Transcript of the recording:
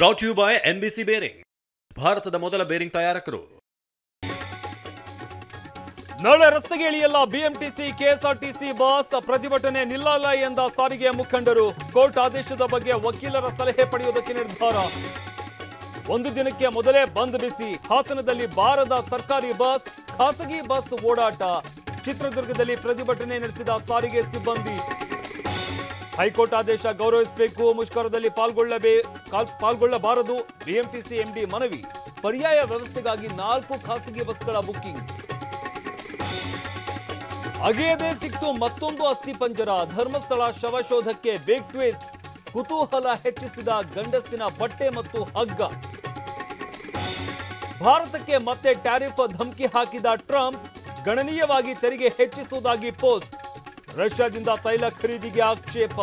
Brought you by NBC bearing, ಭಾರತದ ಮೊದಲ bearing ತಯಾರಕರು. ನಾಳೆ ರಸ್ತೆಗೆ ಇಳಿಯಲ್ಲ ಬಿಎಂಟಿಸಿ ಕೆಎಸ್ಆರ್ಟಿಸಿ ಬಸ್, ಪ್ರತಿಭಟನೆ ನಿಲ್ಲಲ್ಲ ಎಂದ ಸಾರಿಗೆ ಮುಖಂಡರು. ಕೋರ್ಟ್ ಆದೇಶದ ಬಗ್ಗೆ ವಕೀಲರ ಸಲಹೆ ಪಡೆಯುವುದಕ್ಕೆ ನಿರ್ಧಾರ. ಒಂದು ದಿನಕ್ಕೆ ಮೊದಲೇ ಬಂದ್ ಬಿಸಿ. ಹಾಸನದಲ್ಲಿ ಬಾರದ ಸರ್ಕಾರಿ ಬಸ್, ಖಾಸಗಿ ಬಸ್ ಓಡಾಟ. ಚಿತ್ರದುರ್ಗದಲ್ಲಿ ಪ್ರತಿಭಟನೆ ನಡೆಸಿದ ಸಾರಿಗೆ ಸಿಬ್ಬಂದಿ. ಹೈಕೋರ್ಟ್ ಆದೇಶ ಗೌರವಿಸಬೇಕು, ಮುಷ್ಕರದಲ್ಲಿ ಪಾಲ್ಗೊಳ್ಳಬಾರದು. ಬಿಎಂಟಿಸಿ ಎಂಡಿ ಮನವಿ. ಪರ್ಯಾಯ ವ್ಯವಸ್ಥೆಗಾಗಿ 4 ಖಾಸಗಿ ಬಸ್ಗಳ ಬುಕ್ಕಿಂಗ್. ಅಗೆಯದೇ ಸಿಕ್ತು ಮತ್ತೊಂದು ಅಸ್ಥಿಪಂಜರ. ಧರ್ಮಸ್ಥಳ ಶವಶೋಧಕ್ಕೆ ಬಿಗ್ ಟ್ವಿಸ್ಟ್. ಕುತೂಹಲ ಹೆಚ್ಚಿಸಿದ ಗಂಡಸಿನ ಬಟ್ಟೆ ಮತ್ತು ಹಗ್ಗ. ಭಾರತಕ್ಕೆ ಮತ್ತೆ ಟ್ಯಾರಿಫ್ ಧಮಕಿ ಹಾಕಿದ ಟ್ರಂಪ್. ಗಣನೀಯವಾಗಿ ತೆರಿಗೆ ಹೆಚ್ಚಿಸುವುದಾಗಿ ಪೋಸ್ಟ್. ರಷ್ಯಾದಿಂದ ತೈಲ ಖರೀದಿಗೆ ಆಕ್ಷೇಪ.